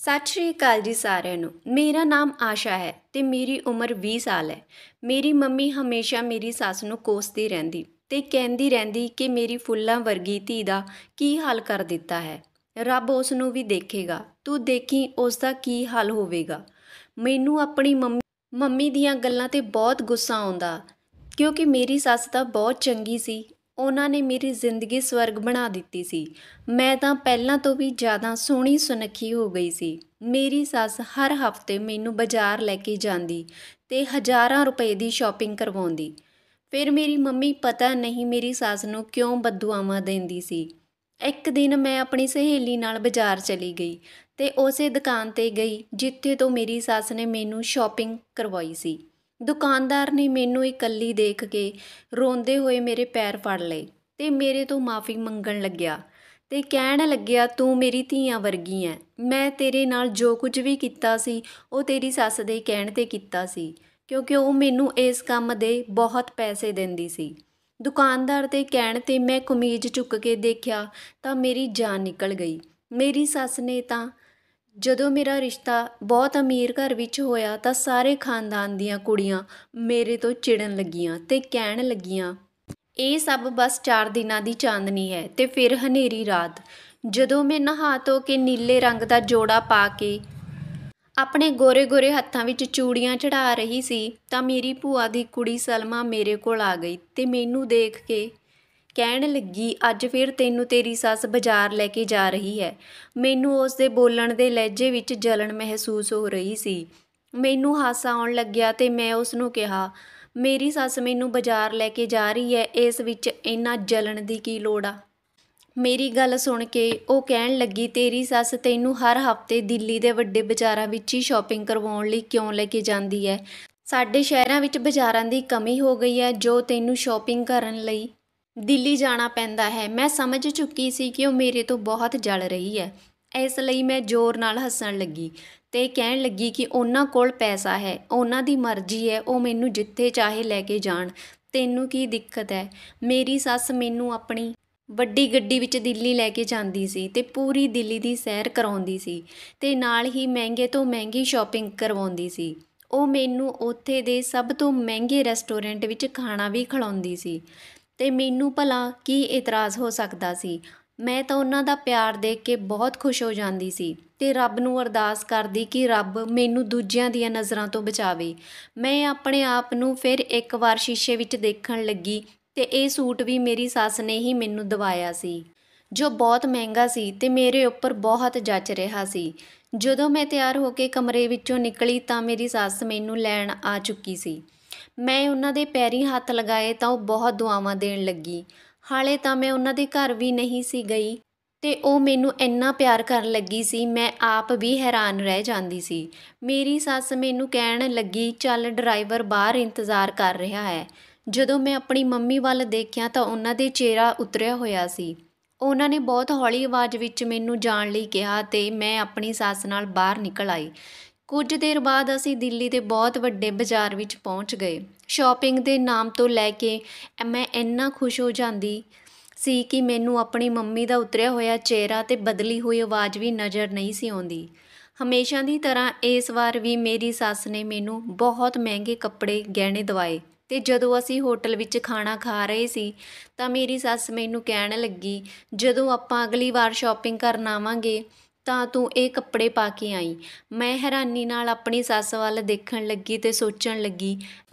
ਸਤਿ ਸ਼੍ਰੀ ਅਕਾਲ ਜੀ ਸਾਰਿਆਂ ਨੂੰ। ਮੇਰਾ ਨਾਮ ਆਸ਼ਾ ਹੈ ਤੇ ਮੇਰੀ ਉਮਰ 20 ਸਾਲ ਹੈ। ਮੇਰੀ ਮੰਮੀ ਹਮੇਸ਼ਾ ਮੇਰੀ ਸੱਸ ਨੂੰ ਕੋਸਦੀ ਰਹਿੰਦੀ ਤੇ ਕਹਿੰਦੀ ਰਹਿੰਦੀ ਕਿ ਮੇਰੀ ਫੁੱਲਾਂ ਵਰਗੀ ਧੀ ਦਾ ਕੀ ਹਾਲ ਕਰ ਦਿੱਤਾ ਹੈ। ਰੱਬ ਉਸ ਨੂੰ ਵੀ ਦੇਖੇਗਾ, ਤੂੰ ਦੇਖੀ ਉਸ ਦਾ ਕੀ ਹਾਲ ਹੋਵੇਗਾ। ਮੈਨੂੰ ਆਪਣੀ ਮੰਮੀ ਦੀਆਂ ਗੱਲਾਂ ਤੇ ਬਹੁਤ ਗੁੱਸਾ ਆਉਂਦਾ ਕਿਉਂਕਿ ਮੇਰੀ ਸੱਸ ਤਾਂ ਬਹੁਤ ਚੰਗੀ ਸੀ। ਉਹਨਾਂ ਨੇ ਮੇਰੀ ਜ਼ਿੰਦਗੀ ਸਵਰਗ ਬਣਾ ਦਿੱਤੀ ਸੀ। ਮੈਂ ਤਾਂ ਪਹਿਲਾਂ ਤੋਂ ਵੀ ਜ਼ਿਆਦਾ ਸੋਹਣੀ ਸੁਨੱਖੀ ਹੋ ਗਈ ਸੀ। ਮੇਰੀ ਸੱਸ ਹਰ ਹਫ਼ਤੇ ਮੈਨੂੰ ਬਾਜ਼ਾਰ ਲੈ ਕੇ ਜਾਂਦੀ ਤੇ ਹਜ਼ਾਰਾਂ ਰੁਪਏ ਦੀ ਸ਼ਾਪਿੰਗ ਕਰਵਾਉਂਦੀ। ਫਿਰ ਮੇਰੀ ਮੰਮੀ ਪਤਾ ਨਹੀਂ ਮੇਰੀ ਸੱਸ ਨੂੰ ਕਿਉਂ ਬਦਦੁਆਵਾਂ ਦਿੰਦੀ ਸੀ। ਇੱਕ ਦਿਨ ਮੈਂ ਆਪਣੀ ਸਹੇਲੀ ਨਾਲ ਬਾਜ਼ਾਰ ਚਲੀ ਗਈ ਤੇ ਉਸੇ ਦੁਕਾਨ 'ਤੇ ਗਈ ਜਿੱਥੇ ਤੋਂ ਮੇਰੀ ਸੱਸ ਨੇ ਮੈਨੂੰ ਸ਼ਾਪਿੰਗ ਕਰਵਾਈ ਸੀ। ਦੁਕਾਨਦਾਰ ਨੇ ਮੈਨੂੰ ਇਕੱਲੀ ਦੇਖ ਕੇ ਰੋਂਦੇ ਹੋਏ ਮੇਰੇ ਪੈਰ ਫੜ ਲਏ ਤੇ ਮੇਰੇ ਤੋਂ ਮਾफ़ੀ ਮੰਗਣ ਲੱਗਿਆ ਤੇ ਕਹਿਣ ਲੱਗਿਆ, ਤੂੰ ਮੇਰੀ ਧੀਆਂ ਵਰਗੀ ਐ। ਮੈਂ ਤੇਰੇ ਨਾਲ ਜੋ ਕੁਝ ਵੀ ਕੀਤਾ ਸੀ ਉਹ ਤੇਰੀ ਸੱਸ ਦੇ ਕਹਿਣ 'ਤੇ ਕੀਤਾ ਸੀ ਕਿਉਂਕਿ ਉਹ ਮੈਨੂੰ ਇਸ ਕੰਮ ਦੇ ਬਹੁਤ ਪੈਸੇ ਦਿੰਦੀ ਸੀ। ਦੁਕਾਨਦਾਰ ਦੇ ਕਹਿਣ 'ਤੇ ਮੈਂ ਕਮੀਜ਼ ਚੁੱਕ ਕੇ ਦੇਖਿਆ ਤਾਂ ਮੇਰੀ ਜਾਨ ਨਿਕਲ ਗਈ। ਮੇਰੀ ਸੱਸ ਨੇ ਤਾਂ ਜਦੋਂ ਮੇਰਾ ਰਿਸ਼ਤਾ ਬਹੁਤ ਅਮੀਰ ਘਰ ਵਿੱਚ ਹੋਇਆ ਤਾਂ ਸਾਰੇ ਖਾਨਦਾਨ ਦੀਆਂ ਕੁੜੀਆਂ ਮੇਰੇ ਤੋਂ ਚਿੜਨ ਲੱਗੀਆਂ ਤੇ ਕਹਿਣ ਲੱਗੀਆਂ, ਇਹ ਸਭ ਬਸ 4 ਦਿਨਾਂ ਦੀ ਚਾਂਦਨੀ ਹੈ ਤੇ ਫਿਰ ਹਨੇਰੀ ਰਾਤ। ਜਦੋਂ ਮੈਂ ਨਹਾ ਧੋ ਕੇ ਨੀਲੇ ਰੰਗ ਦਾ ਜੋੜਾ ਪਾ ਕੇ ਆਪਣੇ ਗੋਰੇ-ਗੋਰੇ ਹੱਥਾਂ ਵਿੱਚ ਚੂੜੀਆਂ ਚੜ੍ਹਾ ਰਹੀ ਸੀ ਤਾਂ ਮੇਰੀ ਭੂਆ ਦੀ ਕੁੜੀ ਸਲਮਾ ਮੇਰੇ ਕੋਲ ਆ ਗਈ ਤੇ ਮੈਨੂੰ ਦੇਖ ਕੇ ਕਹਿਣ ਲੱਗੀ, ਅੱਜ ਫਿਰ ਤੈਨੂੰ ਤੇਰੀ ਸੱਸ ਬਾਜ਼ਾਰ ਲੈ ਕੇ ਜਾ ਰਹੀ ਹੈ। ਮੈਨੂੰ ਉਸ ਦੇ ਬੋਲਣ ਦੇ ਲਹਿਜੇ ਵਿੱਚ ਜਲਨ ਮਹਿਸੂਸ ਹੋ ਰਹੀ ਸੀ। ਮੈਨੂੰ ਹਾਸਾ ਆਉਣ ਲੱਗਿਆ ਤੇ ਮੈਂ ਉਸ ਨੂੰ ਕਿਹਾ, ਮੇਰੀ ਸੱਸ ਮੈਨੂੰ ਬਾਜ਼ਾਰ ਲੈ ਕੇ ਜਾ ਰਹੀ ਹੈ, ਇਸ ਵਿੱਚ ਇੰਨਾ ਜਲਨ ਦੀ ਕੀ ਲੋੜ ਆ। ਮੇਰੀ ਗੱਲ ਸੁਣ ਕੇ ਉਹ ਕਹਿਣ ਲੱਗੀ, ਤੇਰੀ ਸੱਸ ਤੈਨੂੰ ਹਰ ਹਫ਼ਤੇ ਦਿੱਲੀ ਦੇ ਵੱਡੇ ਬਾਜ਼ਾਰਾਂ ਵਿੱਚ ਹੀ ਸ਼ਾਪਿੰਗ ਕਰਵਾਉਣ ਲਈ ਕਿਉਂ ਲੈ ਕੇ ਜਾਂਦੀ ਹੈ। ਸਾਡੇ ਸ਼ਹਿਰਾਂ ਵਿੱਚ ਬਾਜ਼ਾਰਾਂ ਦੀ ਕਮੀ ਹੋ ਗਈ ਹੈ ਜੋ ਤੈਨੂੰ ਸ਼ਾਪਿੰਗ ਕਰਨ ਲਈ ਦਿੱਲੀ ਜਾਣਾ ਪੈਂਦਾ ਹੈ। ਮੈਂ ਸਮਝ ਚੁੱਕੀ ਸੀ ਕਿ ਉਹ ਮੇਰੇ ਤੋਂ ਬਹੁਤ ਜਲ ਰਹੀ ਹੈ, ਇਸ ਲਈ ਮੈਂ ਜ਼ੋਰ ਨਾਲ ਹੱਸਣ ਲੱਗੀ ਤੇ ਕਹਿਣ ਲੱਗੀ ਕਿ ਉਹਨਾਂ ਕੋਲ ਪੈਸਾ ਹੈ, ਉਹਨਾਂ ਦੀ ਮਰਜ਼ੀ ਹੈ, ਉਹ ਮੈਨੂੰ ਜਿੱਥੇ ਚਾਹੇ ਲੈ ਕੇ ਜਾਣ, ਤੈਨੂੰ ਕੀ ਦਿੱਕਤ ਹੈ। ਮੇਰੀ ਸੱਸ ਮੈਨੂੰ ਆਪਣੀ ਵੱਡੀ ਗੱਡੀ ਵਿੱਚ ਦਿੱਲੀ ਲੈ ਕੇ ਜਾਂਦੀ ਸੀ ਤੇ ਪੂਰੀ ਦਿੱਲੀ ਦੀ ਸੈਰ ਕਰਾਉਂਦੀ ਸੀ ਤੇ ਨਾਲ ਹੀ ਮਹਿੰਗੇ ਤੋਂ ਮਹਿੰਗੀ ਸ਼ਾਪਿੰਗ ਕਰਵਾਉਂਦੀ ਸੀ। ਉਹ ਮੈਨੂੰ ਉੱਥੇ ਦੇ ਸਭ ਤੋਂ ਮਹਿੰਗੇ ਰੈਸਟੋਰੈਂਟ ਵਿੱਚ ਖਾਣਾ ਵੀ ਖਿਲਾਉਂਦੀ ਸੀ ਤੇ ਮੈਨੂੰ ਭਲਾ ਕੀ ਇਤਰਾਜ਼ ਹੋ ਸਕਦਾ ਸੀ। ਮੈਂ ਤਾਂ ਉਹਨਾਂ ਦਾ ਪਿਆਰ ਦੇਖ ਕੇ ਬਹੁਤ ਖੁਸ਼ ਹੋ ਜਾਂਦੀ ਸੀ ਤੇ ਰੱਬ ਨੂੰ ਅਰਦਾਸ ਕਰਦੀ ਕਿ ਰੱਬ ਮੈਨੂੰ ਦੂਜਿਆਂ ਦੀਆਂ ਨਜ਼ਰਾਂ ਤੋਂ ਬਚਾਵੇ। ਮੈਂ ਆਪਣੇ ਆਪ ਨੂੰ ਫਿਰ ਇੱਕ ਵਾਰ ਸ਼ੀਸ਼ੇ ਵਿੱਚ ਦੇਖਣ ਲੱਗੀ ਤੇ ਇਹ ਸੂਟ ਵੀ ਮੇਰੀ ਸੱਸ ਨੇ ਹੀ ਮੈਨੂੰ ਦਿਵਾਇਆ ਸੀ ਜੋ ਬਹੁਤ ਮਹਿੰਗਾ ਸੀ ਤੇ ਮੇਰੇ ਉੱਪਰ ਬਹੁਤ ਜੱਚ ਰਿਹਾ ਸੀ। ਜਦੋਂ ਮੈਂ ਤਿਆਰ ਹੋ ਕੇ ਕਮਰੇ ਵਿੱਚੋਂ ਨਿਕਲੀ ਤਾਂ ਮੇਰੀ ਸੱਸ ਮੈਨੂੰ ਲੈਣ ਆ ਚੁੱਕੀ ਸੀ। ਮੈਂ ਉਹਨਾਂ ਦੇ ਪੈਰੀਂ ਹੱਥ ਲਗਾਏ ਤਾਂ ਉਹ ਬਹੁਤ ਦੁਆਵਾਂ ਦੇਣ ਲੱਗੀ। ਹਾਲੇ ਤਾਂ ਮੈਂ ਉਹਨਾਂ ਦੇ ਘਰ ਵੀ ਨਹੀਂ ਸੀ ਗਈ ਤੇ ਉਹ ਮੈਨੂੰ ਇੰਨਾ ਪਿਆਰ ਕਰਨ ਲੱਗੀ ਸੀ, ਮੈਂ ਆਪ ਵੀ ਹੈਰਾਨ ਰਹਿ ਜਾਂਦੀ ਸੀ। ਮੇਰੀ ਸੱਸ ਮੈਨੂੰ ਕਹਿਣ ਲੱਗੀ, ਚੱਲ ਡਰਾਈਵਰ ਬਾਹਰ ਇੰਤਜ਼ਾਰ ਕਰ ਰਿਹਾ ਹੈ। ਜਦੋਂ ਮੈਂ ਆਪਣੀ ਮੰਮੀ ਵੱਲ ਦੇਖਿਆ ਤਾਂ ਉਹਨਾਂ ਦੇ ਚਿਹਰਾ ਉਤਰਿਆ ਹੋਇਆ ਸੀ। ਉਹਨਾਂ ਨੇ ਬਹੁਤ ਹੌਲੀ ਆਵਾਜ਼ ਵਿੱਚ ਮੈਨੂੰ ਜਾਣ ਲਈ ਕਿਹਾ ਤੇ ਮੈਂ ਆਪਣੀ ਸੱਸ ਨਾਲ ਬਾਹਰ ਨਿਕਲ ਆਈ। ਕੁਝ ਦੇਰ ਬਾਅਦ ਅਸੀਂ ਦਿੱਲੀ ਦੇ ਬਹੁਤ ਵੱਡੇ ਬਾਜ਼ਾਰ ਵਿੱਚ ਪਹੁੰਚ ਗਏ। ਸ਼ਾਪਿੰਗ ਦੇ ਨਾਮ ਤੋਂ ਲੈ ਕੇ ਮੈਂ ਇੰਨਾ ਖੁਸ਼ ਹੋ ਜਾਂਦੀ ਸੀ ਕਿ ਮੈਨੂੰ ਆਪਣੀ ਮੰਮੀ ਦਾ ਉਤਰਿਆ ਹੋਇਆ ਚਿਹਰਾ ਤੇ ਬਦਲੀ ਹੋਈ ਆਵਾਜ਼ ਵੀ ਨਜ਼ਰ ਨਹੀਂ ਸੀ ਆਉਂਦੀ। ਹਮੇਸ਼ਾ ਦੀ ਤਰ੍ਹਾਂ ਇਸ ਵਾਰ ਵੀ ਮੇਰੀ ਸੱਸ ਨੇ ਮੈਨੂੰ ਬਹੁਤ ਮਹਿੰਗੇ ਕੱਪੜੇ ਗਹਿਣੇ ਦਿਵਾਏ ਤੇ ਜਦੋਂ ਅਸੀਂ ਹੋਟਲ ਵਿੱਚ ਖਾਣਾ ਖਾ ਰਹੇ ਸੀ ਤਾਂ ਮੇਰੀ ਸੱਸ ਮੈਨੂੰ ਕਹਿਣ ਲੱਗੀ, ਜਦੋਂ ਆਪਾਂ ਅਗਲੀ ਵਾਰ ਸ਼ਾਪਿੰਗ ਕਰਨ ਆਵਾਂਗੇ ਤਾਂ ਤੂੰ ਇਹ ਕੱਪੜੇ ਪਾ ਕੇ ਆਈ। ਮੈਂ ਹੈਰਾਨੀ ਨਾਲ ਆਪਣੀ ਸੱਸ ਵੱਲ ਦੇਖਣ ਲੱਗੀ ਤੇ ਸੋਚਣ ਲੱਗੀ,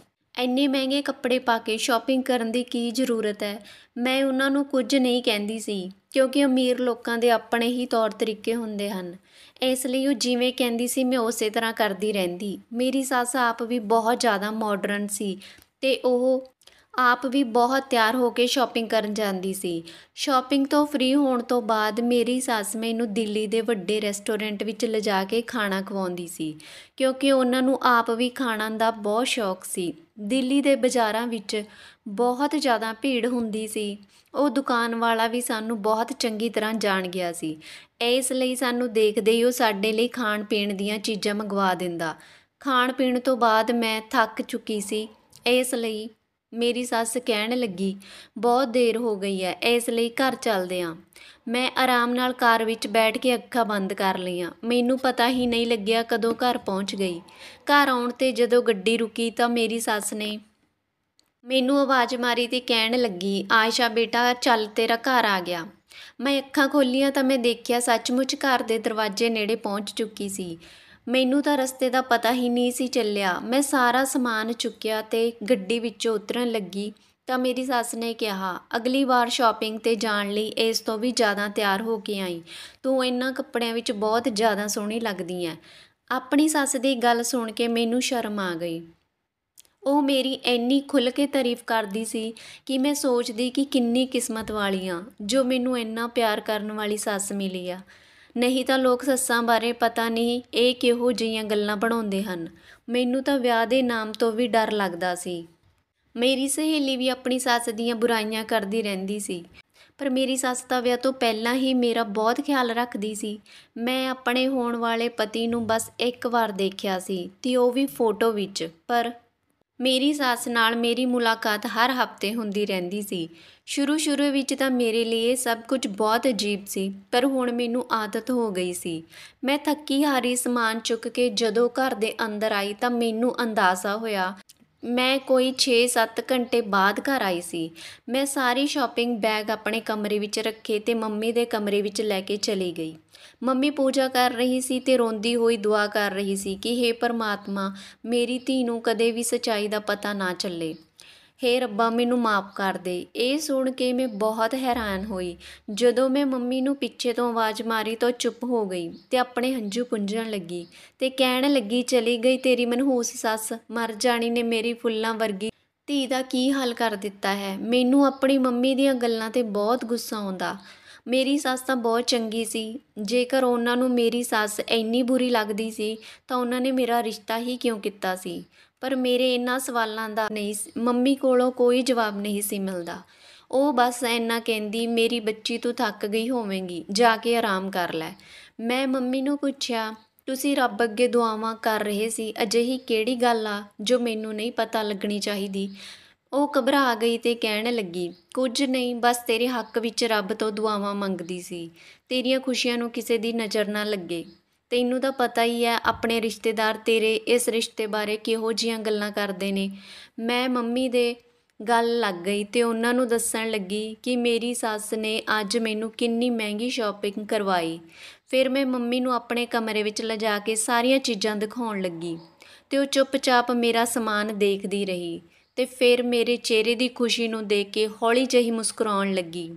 ਇੰਨੇ ਮਹਿੰਗੇ ਕੱਪੜੇ ਪਾ ਕੇ ਸ਼ਾਪਿੰਗ ਕਰਨ ਦੀ ਕੀ ਜ਼ਰੂਰਤ ਹੈ। ਮੈਂ ਉਹਨਾਂ ਨੂੰ ਕੁਝ ਨਹੀਂ ਕਹਿੰਦੀ ਸੀ ਕਿਉਂਕਿ ਅਮੀਰ ਲੋਕਾਂ ਦੇ ਆਪਣੇ ਹੀ ਤੌਰ ਤਰੀਕੇ ਹੁੰਦੇ ਹਨ, ਇਸ ਲਈ ਉਹ ਜਿਵੇਂ ਕਹਿੰਦੀ ਸੀ ਮੈਂ ਉਸੇ ਤਰ੍ਹਾਂ ਕਰਦੀ ਰਹਿੰਦੀ। ਮੇਰੀ ਸੱਸ ਆਪ ਵੀ ਬਹੁਤ ਜ਼ਿਆਦਾ ਮਾਡਰਨ ਸੀ ਤੇ ਉਹ ਆਪ ਵੀ ਬਹੁਤ ਤਿਆਰ ਹੋ ਕੇ ਸ਼ਾਪਿੰਗ ਕਰਨ ਜਾਂਦੀ ਸੀ। ਸ਼ਾਪਿੰਗ ਤੋਂ ਫ੍ਰੀ ਹੋਣ ਤੋਂ ਬਾਅਦ ਮੇਰੀ ਸੱਸ ਮੈਨੂੰ ਦਿੱਲੀ ਦੇ ਵੱਡੇ ਰੈਸਟੋਰੈਂਟ ਵਿੱਚ ਲਿਜਾ ਕੇ ਖਾਣਾ ਖਵਾਉਂਦੀ ਸੀ ਕਿਉਂਕਿ ਉਹਨਾਂ ਨੂੰ ਆਪ ਵੀ ਖਾਣ ਦਾ ਬਹੁਤ ਸ਼ੌਕ ਸੀ। ਦਿੱਲੀ ਦੇ ਬਾਜ਼ਾਰਾਂ ਵਿੱਚ ਬਹੁਤ ਜ਼ਿਆਦਾ ਭੀੜ ਹੁੰਦੀ ਸੀ। ਉਹ ਦੁਕਾਨ ਵਾਲਾ ਵੀ ਸਾਨੂੰ ਬਹੁਤ ਚੰਗੀ ਤਰ੍ਹਾਂ ਜਾਣ ਗਿਆ ਸੀ, ਇਸ ਲਈ ਸਾਨੂੰ ਦੇਖਦੇ ਹੀ ਉਹ ਸਾਡੇ ਲਈ ਖਾਣ ਪੀਣ ਦੀਆਂ ਚੀਜ਼ਾਂ ਮੰਗਵਾ ਦਿੰਦਾ। ਖਾਣ ਪੀਣ ਤੋਂ ਬਾਅਦ ਮੈਂ ਥੱਕ ਚੁੱਕੀ ਸੀ, ਇਸ ਲਈ ਮੇਰੀ ਸੱਸ ਕਹਿਣ ਲੱਗੀ, ਬਹੁਤ ਦੇਰ ਹੋ ਗਈ ਹੈ, ਇਸ ਲਈ ਘਰ ਚੱਲਦੇ ਹਾਂ। ਮੈਂ ਆਰਾਮ ਨਾਲ ਕਾਰ ਵਿੱਚ ਬੈਠ ਕੇ ਅੱਖਾਂ ਬੰਦ ਕਰ ਲਈਆਂ। ਮੈਨੂੰ ਪਤਾ ਹੀ ਨਹੀਂ ਲੱਗਿਆ ਕਦੋਂ ਘਰ ਪਹੁੰਚ ਗਈ। ਘਰ ਆਉਣ 'ਤੇ ਜਦੋਂ ਗੱਡੀ ਰੁਕੀ ਤਾਂ ਮੇਰੀ ਸੱਸ ਨੇ ਮੈਨੂੰ ਆਵਾਜ਼ ਮਾਰੀ ਤੇ ਕਹਿਣ ਲੱਗੀ, ਆਇਸ਼ਾ ਬੇਟਾ ਚੱਲ ਤੇਰਾ ਘਰ ਆ ਗਿਆ। ਮੈਂ ਅੱਖਾਂ ਖੋਲ੍ਹੀਆਂ ਤਾਂ ਮੈਂ ਦੇਖਿਆ ਸੱਚਮੁੱਚ ਘਰ ਦੇ ਦਰਵਾਜ਼ੇ ਨੇੜੇ ਪਹੁੰਚ ਚੁੱਕੀ ਸੀ। ਮੈਨੂੰ ਤਾਂ ਰਸਤੇ ਦਾ ਪਤਾ ਹੀ ਨਹੀਂ ਸੀ ਚੱਲਿਆ। ਮੈਂ ਸਾਰਾ ਸਮਾਨ ਚੁੱਕਿਆ ਤੇ ਗੱਡੀ ਵਿੱਚੋਂ ਉਤਰਨ ਲੱਗੀ ਤਾਂ ਮੇਰੀ ਸੱਸ ਨੇ ਕਿਹਾ, ਅਗਲੀ ਵਾਰ ਸ਼ਾਪਿੰਗ 'ਤੇ ਜਾਣ ਲਈ ਇਸ ਤੋਂ ਵੀ ਜ਼ਿਆਦਾ ਤਿਆਰ ਹੋ ਕੇ ਆਈ। ਤੂੰ ਇਹਨਾਂ ਕੱਪੜਿਆਂ ਵਿੱਚ ਬਹੁਤ ਜ਼ਿਆਦਾ ਸੋਹਣੀ ਲੱਗਦੀ ਐ। ਆਪਣੀ ਸੱਸ ਦੀ ਗੱਲ ਸੁਣ ਕੇ ਮੈਨੂੰ ਸ਼ਰਮ ਆ ਗਈ। ਉਹ ਮੇਰੀ ਇੰਨੀ ਖੁੱਲ੍ਹ ਕੇ ਤਾਰੀਫ਼ ਕਰਦੀ ਸੀ ਕਿ ਮੈਂ ਸੋਚਦੀ ਕਿ ਕਿੰਨੀ ਕਿਸਮਤ ਵਾਲੀ ਹਾਂ ਜੋ ਮੈਨੂੰ ਇੰਨਾ ਪਿਆਰ ਕਰਨ ਵਾਲੀ ਸੱਸ ਮਿਲੀ ਆ। ਨਹੀਂ ਤਾਂ ਲੋਕ ਸੱਸਾਂ ਬਾਰੇ ਪਤਾ ਨਹੀਂ ਇਹ ਕਿਹੋ ਜਿਹੀਆਂ ਗੱਲਾਂ ਬਣਾਉਂਦੇ ਹਨ। ਮੈਨੂੰ ਤਾਂ ਵਿਆਹ ਦੇ ਨਾਮ ਤੋਂ ਵੀ ਡਰ ਲੱਗਦਾ ਸੀ। ਮੇਰੀ ਸਹੇਲੀ ਵੀ ਆਪਣੀ ਸੱਸ ਦੀਆਂ ਬੁਰਾਈਆਂ ਕਰਦੀ ਰਹਿੰਦੀ ਸੀ, ਪਰ ਮੇਰੀ ਸੱਸ ਤਾਂ ਵਿਆਹ ਤੋਂ ਪਹਿਲਾਂ ਹੀ ਮੇਰਾ ਬਹੁਤ ਖਿਆਲ ਰੱਖਦੀ ਸੀ। ਮੈਂ ਆਪਣੇ ਹੋਣ ਵਾਲੇ ਪਤੀ ਨੂੰ ਬਸ ਇੱਕ ਵਾਰ ਦੇਖਿਆ ਸੀ ਤੇ ਉਹ ਵੀ ਫੋਟੋ ਵਿੱਚ, ਪਰ ਮੇਰੀ ਸੱਸ ਨਾਲ ਮੇਰੀ ਮੁਲਾਕਾਤ ਹਰ ਹਫ਼ਤੇ ਹੁੰਦੀ ਰਹਿੰਦੀ ਸੀ। ਸ਼ੁਰੂ ਵਿੱਚ ਤਾਂ ਮੇਰੇ ਲਈ ਇਹ ਸਭ ਕੁਝ ਬਹੁਤ ਅਜੀਬ ਸੀ, ਪਰ ਹੁਣ ਮੈਨੂੰ ਆਦਤ ਹੋ ਗਈ ਸੀ। ਮੈਂ ਥੱਕੀ ਹਾਰੀ ਸਮਾਨ ਚੁੱਕ ਕੇ ਜਦੋਂ ਘਰ ਦੇ ਅੰਦਰ ਆਈ ਤਾਂ ਮੈਨੂੰ ਅੰਦਾਜ਼ਾ ਹੋਇਆ ਮੈਂ ਕੋਈ 6-7 ਘੰਟੇ ਬਾਅਦ ਘਰ ਆਈ ਸੀ। ਮੈਂ ਸਾਰੀ ਸ਼ਾਪਿੰਗ ਬੈਗ ਆਪਣੇ ਕਮਰੇ ਵਿੱਚ ਰੱਖੇ ਤੇ ਮੰਮੀ ਦੇ ਕਮਰੇ ਵਿੱਚ ਲੈ ਕੇ ਚਲੀ ਗਈ। ਮੰਮੀ ਪੂਜਾ ਕਰ ਰਹੀ ਸੀ ਤੇ ਰੋਂਦੀ ਹੋਈ ਦੁਆ ਕਰ ਰਹੀ ਸੀ ਕਿ ਹੇ ਪਰਮਾਤਮਾ, ਮੇਰੀ ਧੀ ਨੂੰ ਕਦੇ ਵੀ ਸੱਚਾਈ ਦਾ ਪਤਾ ਨਾ ਚੱਲੇ। ਹੇ ਰੱਬਾ, ਮੈਨੂੰ ਮਾਫ਼ ਕਰ ਦੇ। ਇਹ ਸੁਣ ਕੇ ਮੈਂ ਬਹੁਤ ਹੈਰਾਨ ਹੋਈ। ਜਦੋਂ ਮੈਂ ਮੰਮੀ ਨੂੰ ਪਿੱਛੇ ਤੋਂ ਆਵਾਜ਼ ਮਾਰੀ ਤਾਂ ਚੁੱਪ ਹੋ ਗਈ ਤੇ ਆਪਣੇ ਹੰਝੂ ਪੂੰਝਣ ਲੱਗੀ ਤੇ ਕਹਿਣ ਲੱਗੀ, ਚਲੀ ਗਈ ਤੇਰੀ ਮਨਹੂਸ ਸੱਸ। ਮਰ ਜਾਣੀ ਨੇ ਮੇਰੀ ਫੁੱਲਾਂ ਵਰਗੀ ਧੀ ਦਾ ਕੀ ਹਾਲ ਕਰ ਦਿੱਤਾ ਹੈ। ਮੈਨੂੰ ਆਪਣੀ ਮੰਮੀ ਦੀਆਂ ਗੱਲਾਂ 'ਤੇ ਬਹੁਤ ਗੁੱਸਾ ਆਉਂਦਾ। ਮੇਰੀ ਸੱਸ ਤਾਂ ਬਹੁਤ ਚੰਗੀ ਸੀ। ਜੇਕਰ ਉਹਨਾਂ ਨੂੰ ਮੇਰੀ ਸੱਸ ਇੰਨੀ ਬੁਰੀ ਲੱਗਦੀ ਸੀ ਤਾਂ ਉਹਨਾਂ ਨੇ ਮੇਰਾ ਰਿਸ਼ਤਾ ਹੀ ਕਿਉਂ ਕੀਤਾ ਸੀ। ਪਰ ਮੇਰੇ ਇਹਨਾਂ ਸਵਾਲਾਂ ਦਾ ਮੰਮੀ ਕੋਲੋਂ ਕੋਈ ਜਵਾਬ ਨਹੀਂ ਸੀ ਮਿਲਦਾ। ਉਹ ਬਸ ਇੰਨਾ ਕਹਿੰਦੀ, ਮੇਰੀ ਬੱਚੀ ਤੂੰ ਥੱਕ ਗਈ ਹੋਵੇਂਗੀ, ਜਾ ਕੇ ਆਰਾਮ ਕਰ ਲੈ। ਮੈਂ ਮੰਮੀ ਨੂੰ ਪੁੱਛਿਆ, ਤੁਸੀਂ ਰੱਬ ਅੱਗੇ ਦੁਆਵਾਂ ਕਰ ਰਹੇ ਸੀ, ਅਜਿਹੀ ਕਿਹੜੀ ਗੱਲ ਆ ਜੋ ਮੈਨੂੰ ਨਹੀਂ ਪਤਾ ਲੱਗਣੀ ਚਾਹੀਦੀ। ਉਹ ਘਬਰਾ ਗਈ ਤੇ ਕਹਿਣ ਲੱਗੀ, ਕੁਝ ਨਹੀਂ, ਬਸ ਤੇਰੇ ਹੱਕ ਵਿੱਚ ਰੱਬ ਤੋਂ ਦੁਆਵਾਂ ਮੰਗਦੀ ਸੀ। ਤੇਰੀਆਂ ਖੁਸ਼ੀਆਂ ਨੂੰ ਕਿਸੇ ਦੀ ਨਜ਼ਰ ਨਾ ਲੱਗੇ। ਤੈਨੂੰ ਤਾਂ ਪਤਾ ਹੀ ਹੈ ਆਪਣੇ ਰਿਸ਼ਤੇਦਾਰ ਤੇਰੇ ਇਸ ਰਿਸ਼ਤੇ ਬਾਰੇ ਕਿਹੋ ਜਿਹੀਆਂ ਗੱਲਾਂ ਕਰਦੇ ਨੇ। ਮੈਂ ਮੰਮੀ ਦੇ ਗੱਲ ਲੱਗ ਗਈ ਤੇ ਉਹਨਾਂ ਨੂੰ ਦੱਸਣ ਲੱਗੀ ਕਿ ਮੇਰੀ ਸੱਸ ਨੇ ਅੱਜ ਮੈਨੂੰ ਕਿੰਨੀ ਮਹਿੰਗੀ ਸ਼ਾਪਿੰਗ ਕਰਵਾਈ। ਫਿਰ ਮੈਂ ਮੰਮੀ ਨੂੰ ਆਪਣੇ ਕਮਰੇ ਵਿੱਚ ਲਿਜਾ ਕੇ ਸਾਰੀਆਂ ਚੀਜ਼ਾਂ ਦਿਖਾਉਣ ਲੱਗੀ ਤੇ ਉਹ ਚੁੱਪਚਾਪ ਮੇਰਾ ਸਮਾਨ ਦੇਖਦੀ ਰਹੀ ਤੇ ਫਿਰ ਮੇਰੇ ਚਿਹਰੇ ਦੀ ਖੁਸ਼ੀ ਨੂੰ ਦੇਖ ਕੇ ਹੌਲੀ ਜਿਹੀ ਮੁਸਕਰਾਉਣ ਲੱਗੀ।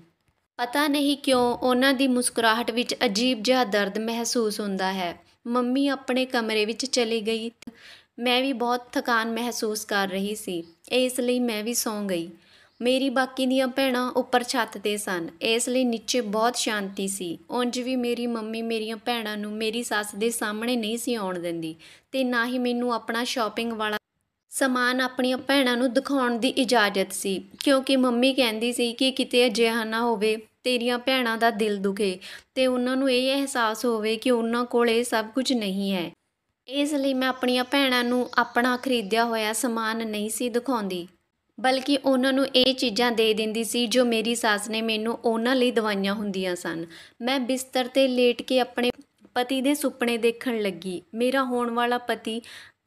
ਪਤਾ ਨਹੀਂ ਕਿਉਂ ਉਹਨਾਂ ਦੀ ਮੁਸਕਰਾਹਟ ਵਿੱਚ ਅਜੀਬ ਜਿਹਾ ਦਰਦ ਮਹਿਸੂਸ ਹੁੰਦਾ ਹੈ। ਮੰਮੀ ਆਪਣੇ ਕਮਰੇ ਵਿੱਚ ਚਲੀ ਗਈ। ਮੈਂ ਵੀ ਬਹੁਤ ਥਕਾਨ ਮਹਿਸੂਸ ਕਰ ਰਹੀ ਸੀ, ਇਸ ਲਈ ਮੈਂ ਵੀ ਸੌਂ ਗਈ। ਮੇਰੀ ਬਾਕੀ ਦੀਆਂ ਭੈਣਾਂ ਉੱਪਰ ਛੱਤ 'ਤੇ ਸਨ, ਇਸ ਲਈ ਨੀਚੇ ਬਹੁਤ ਸ਼ਾਂਤੀ ਸੀ। ਉਂਝ ਵੀ ਮੇਰੀ ਮੰਮੀ ਮੇਰੀਆਂ ਭੈਣਾਂ ਨੂੰ ਮੇਰੀ ਸੱਸ ਦੇ ਸਾਹਮਣੇ ਨਹੀਂ ਸੀ ਆਉਣ ਦਿੰਦੀ ਤੇ ਨਾ ਹੀ ਮੈਨੂੰ ਆਪਣਾ ਸ਼ਾਪਿੰਗ ਵਾਲਾ ਸਮਾਨ ਆਪਣੀਆਂ ਭੈਣਾਂ ਨੂੰ ਦਿਖਾਉਣ ਦੀ ਇਜਾਜ਼ਤ ਸੀ, ਕਿਉਂਕਿ ਮੰਮੀ ਕਹਿੰਦੀ ਸੀ ਕਿ ਕਿਤੇ ਅਜਿਹਾ ਨਾ ਹੋਵੇ ਤੇਰੀਆਂ ਭੈਣਾਂ ਦਾ ਦਿਲ ਦੁਖੇ ਤੇ ਉਹਨਾਂ ਨੂੰ ਇਹ ਅਹਿਸਾਸ ਹੋਵੇ ਕਿ ਉਹਨਾਂ ਕੋਲ ਇਹ ਸਭ ਕੁਝ ਨਹੀਂ ਹੈ। ਇਸ ਲਈ ਮੈਂ ਆਪਣੀਆਂ ਭੈਣਾਂ ਨੂੰ ਆਪਣਾ ਖਰੀਦਿਆ ਹੋਇਆ ਸਮਾਨ ਨਹੀਂ ਸੀ ਦਿਖਾਉਂਦੀ, ਬਲਕਿ ਉਹਨਾਂ ਨੂੰ ਇਹ ਚੀਜ਼ਾਂ ਦੇ ਦਿੰਦੀ ਸੀ ਜੋ ਮੇਰੀ ਸੱਸ ਨੇ ਮੈਨੂੰ ਉਹਨਾਂ ਲਈ ਦਵਾਈਆਂ ਹੁੰਦੀਆਂ ਸਨ। ਮੈਂ ਬਿਸਤਰ 'ਤੇ ਲੇਟ ਕੇ ਆਪਣੇ ਪਤੀ ਦੇ ਸੁਪਨੇ ਦੇਖਣ ਲੱਗੀ। ਮੇਰਾ ਹੋਣ ਵਾਲਾ ਪਤੀ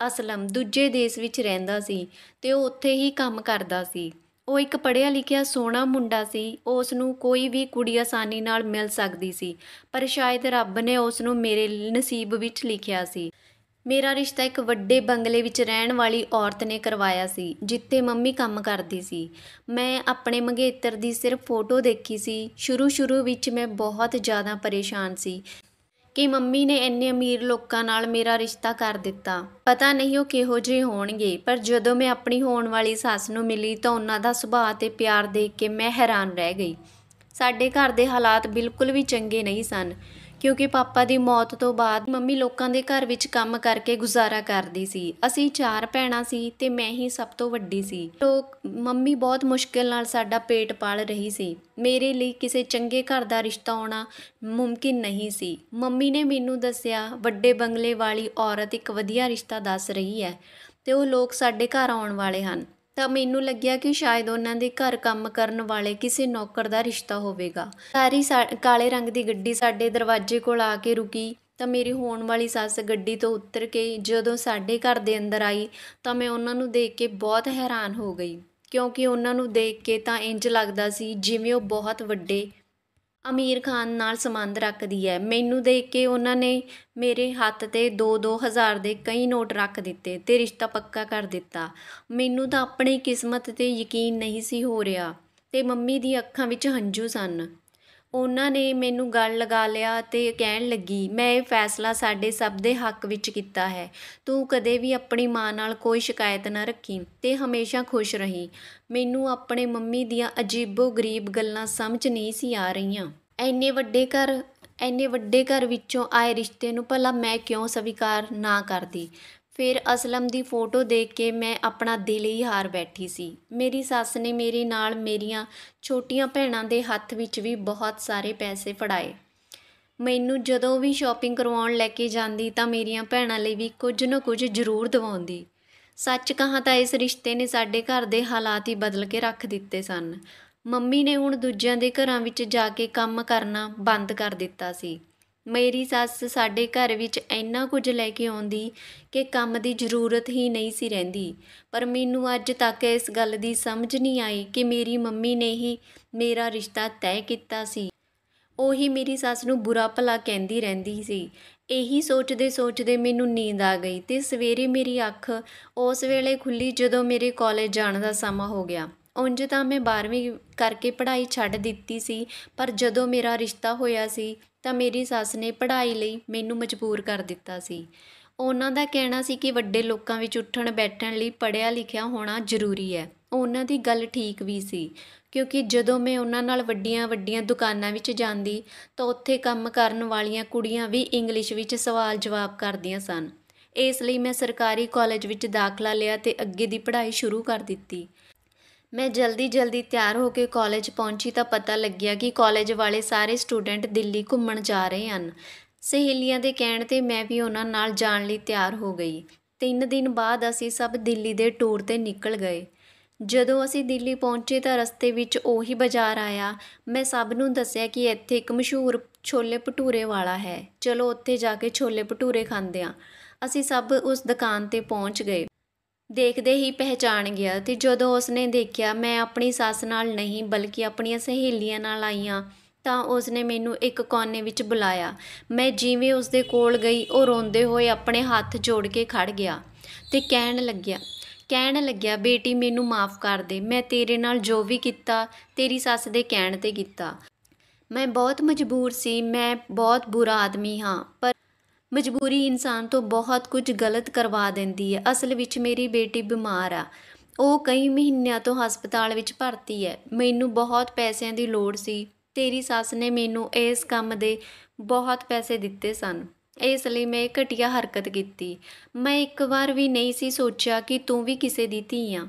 ਅਸਲਮ ਦੂਜੇ ਦੇਸ਼ ਵਿੱਚ ਰਹਿੰਦਾ ਸੀ ਤੇ ਉਹ ਉੱਥੇ ਹੀ ਕੰਮ ਕਰਦਾ ਸੀ। ਉਹ ਇੱਕ ਪੜ੍ਹਿਆ ਲਿਖਿਆ ਸੋਹਣਾ ਮੁੰਡਾ ਸੀ। ਉਸ ਨੂੰ ਕੋਈ ਵੀ ਕੁੜੀ ਆਸਾਨੀ ਨਾਲ ਮਿਲ ਸਕਦੀ ਸੀ, ਪਰ ਸ਼ਾਇਦ ਰੱਬ ਨੇ ਉਸ ਨੂੰ ਮੇਰੇ ਨਸੀਬ ਵਿੱਚ ਲਿਖਿਆ ਸੀ। ਮੇਰਾ ਰਿਸ਼ਤਾ ਇੱਕ ਵੱਡੇ ਬੰਗਲੇ ਵਿੱਚ ਰਹਿਣ ਵਾਲੀ ਔਰਤ ਨੇ ਕਰਵਾਇਆ ਸੀ, ਜਿੱਥੇ ਮੰਮੀ ਕੰਮ ਕਰਦੀ ਸੀ। ਮੈਂ ਆਪਣੇ ਮੰਗੇਤਰ ਦੀ ਸਿਰਫ ਫੋਟੋ ਦੇਖੀ ਸੀ। ਸ਼ੁਰੂ ਵਿੱਚ ਮੈਂ ਬਹੁਤ ਜ਼ਿਆਦਾ ਪਰੇਸ਼ਾਨ ਸੀ ਕਿ ਮੰਮੀ ਨੇ ਇੰਨੇ ਅਮੀਰ ਲੋਕਾਂ ਨਾਲ ਮੇਰਾ ਰਿਸ਼ਤਾ ਕਰ ਦਿੱਤਾ। ਪਤਾ ਨਹੀਂ ਉਹ ਕਿਹੋ ਜਿਹੇ ਹੋਣਗੇ, ਪਰ ਜਦੋਂ ਮੈਂ ਆਪਣੀ ਹੋਣ ਵਾਲੀ ਸੱਸ ਨੂੰ ਮਿਲੀ ਤਾਂ ਉਹਨਾਂ ਦਾ ਸੁਭਾਅ ਤੇ ਪਿਆਰ ਦੇਖ ਕੇ ਮੈਂ ਹੈਰਾਨ ਰਹਿ ਗਈ। ਸਾਡੇ ਘਰ ਦੇ ਹਾਲਾਤ ਬਿਲਕੁਲ ਵੀ ਚੰਗੇ ਨਹੀਂ ਸਨ, ਕਿਉਂਕਿ ਪਾਪਾ ਦੀ ਮੌਤ ਤੋਂ ਬਾਅਦ ਮੰਮੀ ਲੋਕਾਂ ਦੇ ਘਰ ਵਿੱਚ ਕੰਮ ਕਰਕੇ ਗੁਜ਼ਾਰਾ ਕਰਦੀ ਸੀ। ਅਸੀਂ 4 ਭੈਣਾਂ ਸੀ ਤੇ ਮੈਂ ਹੀ ਸਭ ਤੋਂ ਵੱਡੀ ਸੀ। ਮੰਮੀ ਬਹੁਤ ਮੁਸ਼ਕਿਲ ਨਾਲ ਸਾਡਾ ਪੇਟ ਪਾਲ ਰਹੀ ਸੀ। ਮੇਰੇ ਲਈ ਕਿਸੇ ਚੰਗੇ ਘਰ ਦਾ ਰਿਸ਼ਤਾ ਆਉਣਾ ਮੁਮਕਿਨ ਨਹੀਂ ਸੀ। ਮੰਮੀ ਨੇ ਮੈਨੂੰ ਦੱਸਿਆ, ਵੱਡੇ ਬੰਗਲੇ ਵਾਲੀ ਔਰਤ ਇੱਕ ਵਧੀਆ ਰਿਸ਼ਤਾ ਦੱਸ ਰਹੀ ਹੈ ਤੇ ਉਹ ਲੋਕ ਸਾਡੇ ਘਰ ਆਉਣ ਵਾਲੇ ਹਨ। ਤਾਂ ਮੈਨੂੰ ਲੱਗਿਆ ਕਿ ਸ਼ਾਇਦ ਉਹਨਾਂ ਦੇ ਘਰ ਕੰਮ ਕਰਨ ਵਾਲੇ ਕਿਸੇ ਨੌਕਰ ਦਾ ਰਿਸ਼ਤਾ ਹੋਵੇਗਾ। ਸਾਰੀ ਕਾਲੇ ਰੰਗ ਦੀ ਗੱਡੀ ਸਾਡੇ ਦਰਵਾਜ਼ੇ ਕੋਲ ਆ ਕੇ ਰੁਕੀ ਤਾਂ ਮੇਰੀ ਹੋਣ ਵਾਲੀ ਸੱਸ ਗੱਡੀ ਤੋਂ ਉਤਰ ਕੇ ਜਦੋਂ ਸਾਡੇ ਘਰ ਦੇ ਅੰਦਰ ਆਈ ਤਾਂ ਮੈਂ ਉਹਨਾਂ ਨੂੰ ਦੇਖ ਕੇ ਬਹੁਤ ਹੈਰਾਨ ਹੋ ਗਈ, ਕਿਉਂਕਿ ਉਹਨਾਂ ਨੂੰ ਦੇਖ ਕੇ ਤਾਂ ਇੰਜ ਲੱਗਦਾ ਸੀ ਜਿਵੇਂ ਉਹ ਬਹੁਤ ਵੱਡੇ ਅਮੀਰ ਖਾਨ ਨਾਲ ਸੰਬੰਧ ਰੱਖਦੀ ਹੈ। ਮੈਨੂੰ ਦੇਖ ਕੇ ਉਹਨਾਂ ਨੇ ਮੇਰੇ ਹੱਥ 'ਤੇ 2-2 ਹਜ਼ਾਰ ਦੇ ਕਈ ਨੋਟ ਰੱਖ ਦਿੱਤੇ ਤੇ ਰਿਸ਼ਤਾ ਪੱਕਾ ਕਰ ਦਿੱਤਾ। ਮੈਨੂੰ ਤਾਂ ਆਪਣੀ ਕਿਸਮਤ 'ਤੇ ਯਕੀਨ ਨਹੀਂ ਸੀ ਹੋ ਰਿਹਾ ਤੇ ਮੰਮੀ ਦੀ ਅੱਖਾਂ ਵਿੱਚ ਹੰਝੂ ਸਨ। ਉਹਨਾਂ ਨੇ ਮੈਨੂੰ ਗਲ ਲਗਾ ਲਿਆ ਤੇ ਕਹਿਣ ਲੱਗੀ, ਮੈਂ ਇਹ ਫੈਸਲਾ ਸਾਡੇ ਸਭ ਦੇ ਹੱਕ ਵਿੱਚ ਕੀਤਾ ਹੈ। ਤੂੰ ਕਦੇ ਵੀ ਆਪਣੀ ਮਾਂ ਨਾਲ ਕੋਈ ਸ਼ਿਕਾਇਤ ਨਾ ਰੱਖੀ ਤੇ ਹਮੇਸ਼ਾ ਖੁਸ਼ ਰਹੀਂ। ਮੈਨੂੰ ਆਪਣੇ ਮੰਮੀ ਦੀਆਂ ਅਜੀਬੋ-ਗਰੀਬ ਗੱਲਾਂ ਸਮਝ ਨਹੀਂ ਸੀ ਆ ਰਹੀਆਂ। ਇੰਨੇ ਵੱਡੇ ਘਰ ਵਿੱਚੋਂ ਆਏ ਰਿਸ਼ਤੇ ਨੂੰ ਭਲਾ ਮੈਂ ਕਿਉਂ ਸਵੀਕਾਰ ਨਾ ਕਰਦੀ। ਫਿਰ ਅਸਲਮ ਦੀ ਫੋਟੋ ਦੇਖ ਕੇ ਮੈਂ ਆਪਣਾ ਦਿਲ ਹੀ ਹਾਰ ਬੈਠੀ ਸੀ। ਮੇਰੀ ਸੱਸ ਨੇ ਮੇਰੇ ਨਾਲ ਮੇਰੀਆਂ ਛੋਟੀਆਂ ਭੈਣਾਂ ਦੇ ਹੱਥ ਵਿੱਚ ਵੀ ਬਹੁਤ ਸਾਰੇ ਪੈਸੇ ਫੜਾਏ। ਮੈਨੂੰ ਜਦੋਂ ਵੀ ਸ਼ਾਪਿੰਗ ਕਰਵਾਉਣ ਲੈ ਕੇ ਜਾਂਦੀ ਤਾਂ ਮੇਰੀਆਂ ਭੈਣਾਂ ਲਈ ਵੀ ਕੁਝ ਨਾ ਕੁਝ ਜ਼ਰੂਰ ਦਿਵਾਉਂਦੀ। ਸੱਚ ਕਹਾਂ ਤਾਂ ਇਸ ਰਿਸ਼ਤੇ ਨੇ ਸਾਡੇ ਘਰ ਦੇ ਹਾਲਾਤ ਹੀ ਬਦਲ ਕੇ ਰੱਖ ਦਿੱਤੇ ਸਨ। ਮੰਮੀ ਨੇ ਹੁਣ ਦੂਜਿਆਂ ਦੇ ਘਰਾਂ ਵਿੱਚ ਜਾ ਕੇ ਕੰਮ ਕਰਨਾ ਬੰਦ ਕਰ ਦਿੱਤਾ ਸੀ। ਮੇਰੀ ਸੱਸ ਸਾਡੇ ਘਰ ਵਿੱਚ ਇੰਨਾ ਕੁਝ ਲੈ ਕੇ ਆਉਂਦੀ ਕਿ ਕੰਮ ਦੀ ਜ਼ਰੂਰਤ ਹੀ ਨਹੀਂ ਸੀ ਰਹਿੰਦੀ। ਪਰ ਮੈਨੂੰ ਅੱਜ ਤੱਕ ਇਸ ਗੱਲ ਦੀ ਸਮਝ ਨਹੀਂ ਆਈ ਕਿ ਮੇਰੀ ਮੰਮੀ ਨੇ ਹੀ ਮੇਰਾ ਰਿਸ਼ਤਾ ਤੈਅ ਕੀਤਾ ਸੀ। ਉਹੀ ਮੇਰੀ ਸੱਸ ਨੂੰ ਬੁਰਾ ਭਲਾ ਕਹਿੰਦੀ ਰਹਿੰਦੀ ਸੀ। ਇਹੀ ਸੋਚਦੇ ਮੈਨੂੰ ਨੀਂਦ ਆ ਗਈ ਤੇ ਸਵੇਰੇ ਮੇਰੀ ਅੱਖ ਉਸ ਵੇਲੇ ਖੁੱਲ੍ਹੀ ਜਦੋਂ ਮੇਰੇ ਕਾਲਜ ਜਾਣ ਦਾ ਸਮਾਂ ਹੋ ਗਿਆ। ਉਂਝ ਤਾਂ ਮੈਂ 12ਵੀਂ ਕਰਕੇ ਪੜ੍ਹਾਈ ਛੱਡ ਦਿੱਤੀ ਸੀ, ਪਰ ਜਦੋਂ ਮੇਰਾ ਰਿਸ਼ਤਾ ਹੋਇਆ ਸੀ ਤਾਂ ਮੇਰੀ ਸੱਸ ਨੇ ਪੜ੍ਹਾਈ ਲਈ ਮੈਨੂੰ ਮਜਬੂਰ ਕਰ ਦਿੱਤਾ ਸੀ। ਉਹਨਾਂ ਦਾ ਕਹਿਣਾ ਸੀ ਕਿ ਵੱਡੇ ਲੋਕਾਂ ਵਿੱਚ ਉੱਠਣ ਬੈਠਣ ਲਈ ਪੜ੍ਹਿਆ ਲਿਖਿਆ ਹੋਣਾ ਜ਼ਰੂਰੀ ਹੈ। ਉਹਨਾਂ ਦੀ ਗੱਲ ਠੀਕ ਵੀ ਸੀ, ਕਿਉਂਕਿ ਜਦੋਂ ਮੈਂ ਉਹਨਾਂ ਨਾਲ ਵੱਡੀਆਂ ਦੁਕਾਨਾਂ ਵਿੱਚ ਜਾਂਦੀ ਤਾਂ ਉੱਥੇ ਕੰਮ ਕਰਨ ਵਾਲੀਆਂ ਕੁੜੀਆਂ ਵੀ ਇੰਗਲਿਸ਼ ਵਿੱਚ ਸਵਾਲ ਜਵਾਬ ਕਰਦੀਆਂ ਸਨ। ਇਸ ਲਈ ਮੈਂ ਸਰਕਾਰੀ ਕਾਲਜ ਵਿੱਚ ਦਾਖਲਾ ਲਿਆ ਤੇ ਅੱਗੇ ਦੀ ਪੜ੍ਹਾਈ ਸ਼ੁਰੂ ਕਰ ਦਿੱਤੀ। ਮੈਂ ਜਲਦੀ ਤਿਆਰ ਹੋ ਕੇ ਕਾਲਜ ਪਹੁੰਚੀ ਤਾਂ ਪਤਾ ਲੱਗਿਆ ਕਿ ਕਾਲਜ ਵਾਲੇ ਸਾਰੇ ਸਟੂਡੈਂਟ ਦਿੱਲੀ ਘੁੰਮਣ ਜਾ ਰਹੇ ਹਨ। ਸਹੇਲੀਆਂ ਦੇ ਕਹਿਣ 'ਤੇ ਮੈਂ ਵੀ ਉਹਨਾਂ ਨਾਲ ਜਾਣ ਲਈ ਤਿਆਰ ਹੋ ਗਈ। 3 ਦਿਨ ਬਾਅਦ ਅਸੀਂ ਸਭ ਦਿੱਲੀ ਦੇ ਟੂਰ 'ਤੇ ਨਿਕਲ ਗਏ। ਜਦੋਂ ਅਸੀਂ ਦਿੱਲੀ ਪਹੁੰਚੇ ਤਾਂ ਰਸਤੇ ਵਿੱਚ ਉਹੀ ਬਾਜ਼ਾਰ ਆਇਆ। ਮੈਂ ਸਭ ਨੂੰ ਦੱਸਿਆ ਕਿ ਇੱਥੇ ਇੱਕ ਮਸ਼ਹੂਰ ਛੋਲੇ ਭਟੂਰੇ ਵਾਲਾ ਹੈ, ਚਲੋ ਉੱਥੇ ਜਾ ਕੇ ਛੋਲੇ ਭਟੂਰੇ ਖਾਂਦੇ ਹਾਂ। ਅਸੀਂ ਸਭ ਉਸ ਦੁਕਾਨ 'ਤੇ ਪਹੁੰਚ ਗਏ। ਦੇਖਦੇ ਹੀ ਪਹਿਚਾਣ ਗਿਆ ਤੇ ਜਦੋਂ ਉਸਨੇ ਦੇਖਿਆ ਮੈਂ ਆਪਣੀ ਸੱਸ ਨਾਲ ਨਹੀਂ ਬਲਕਿ ਆਪਣੀਆਂ ਸਹੇਲੀਆਂ ਨਾਲ ਆਈ ਹਾਂ ਤਾਂ ਉਸਨੇ ਮੈਨੂੰ ਇੱਕ ਕੋਨੇ ਵਿੱਚ ਬੁਲਾਇਆ। ਮੈਂ ਜਿਵੇਂ ਉਸਦੇ ਕੋਲ ਗਈ ਉਹ ਰੋਂਦੇ ਹੋਏ ਆਪਣੇ ਹੱਥ ਜੋੜ ਕੇ ਖੜ ਗਿਆ ਤੇ ਕਹਿਣ ਲੱਗਿਆ ਬੇਟੀ ਮੈਨੂੰ ਮਾਫ਼ ਕਰ ਦੇ। ਮੈਂ ਤੇਰੇ ਨਾਲ ਜੋ ਵੀ ਕੀਤਾ ਤੇਰੀ ਸੱਸ ਦੇ ਕਹਿਣ 'ਤੇ ਕੀਤਾ। ਮੈਂ ਬਹੁਤ ਮਜਬੂਰ ਸੀ, ਮੈਂ ਬਹੁਤ ਬੁਰਾ ਆਦਮੀ ਹਾਂ, ਪਰ ਮਜਬੂਰੀ ਇਨਸਾਨ ਤੋਂ ਬਹੁਤ ਕੁਝ ਗਲਤ ਕਰਵਾ ਦਿੰਦੀ ਹੈ। ਅਸਲ ਵਿੱਚ ਮੇਰੀ ਬੇਟੀ ਬਿਮਾਰ ਆ, ਉਹ ਕਈ ਮਹੀਨਿਆਂ ਤੋਂ ਹਸਪਤਾਲ ਵਿੱਚ ਭਰਤੀ ਹੈ। ਮੈਨੂੰ ਬਹੁਤ ਪੈਸਿਆਂ ਦੀ ਲੋੜ ਸੀ। ਤੇਰੀ ਸੱਸ ਨੇ ਮੈਨੂੰ ਇਸ ਕੰਮ ਦੇ ਬਹੁਤ ਪੈਸੇ ਦਿੱਤੇ ਸਨ, ਇਸ ਲਈ ਮੈਂ ਇਹ ਘਟੀਆ ਹਰਕਤ ਕੀਤੀ। ਮੈਂ ਇੱਕ ਵਾਰ ਵੀ ਨਹੀਂ ਸੀ ਸੋਚਿਆ ਕਿ ਤੂੰ ਵੀ ਕਿਸੇ ਦੀ ਧੀ ਆ।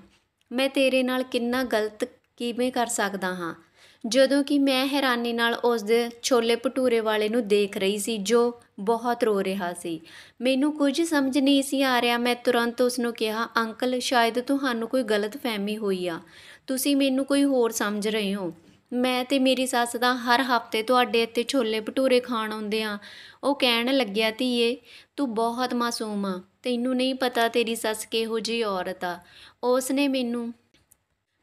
ਮੈਂ ਤੇਰੇ ਨਾਲ ਕਿੰਨਾ ਗਲਤ ਕਿਵੇਂ ਕਰ ਸਕਦਾ ਹਾਂ। ਜਦੋਂ ਕਿ ਮੈਂ ਹੈਰਾਨੀ ਨਾਲ ਉਸਦੇ ਛੋਲੇ ਭਟੂਰੇ ਵਾਲੇ ਨੂੰ ਦੇਖ ਰਹੀ ਸੀ ਜੋ ਬਹੁਤ ਰੋ ਰਿਹਾ ਸੀ। ਮੈਨੂੰ ਕੁਝ ਸਮਝ ਨਹੀਂ ਸੀ ਆ ਰਿਹਾ। ਮੈਂ ਤੁਰੰਤ ਉਸਨੂੰ ਕਿਹਾ, ਅੰਕਲ ਸ਼ਾਇਦ ਤੁਹਾਨੂੰ ਕੋਈ ਗਲਤਫਹਿਮੀ ਹੋਈ ਆ, ਤੁਸੀਂ ਮੈਨੂੰ ਕੋਈ ਹੋਰ ਸਮਝ ਰਹੇ ਹੋ। ਮੈਂ ਤੇ ਮੇਰੀ ਸੱਸ ਤਾਂ ਹਰ ਹਫ਼ਤੇ ਤੁਹਾਡੇ ਇੱਥੇ ਛੋਲੇ ਭਟੂਰੇ ਖਾਣ ਆਉਂਦੇ ਹਾਂ। ਉਹ ਕਹਿਣ ਲੱਗਿਆ, ਧੀਏ ਤੂੰ ਬਹੁਤ ਮਾਸੂਮ ਆ, ਤੈਨੂੰ ਨਹੀਂ ਪਤਾ ਤੇਰੀ ਸੱਸ ਕਿਹੋ ਜਿਹੀ ਔਰਤ ਆ। ਉਸਨੇ ਮੈਨੂੰ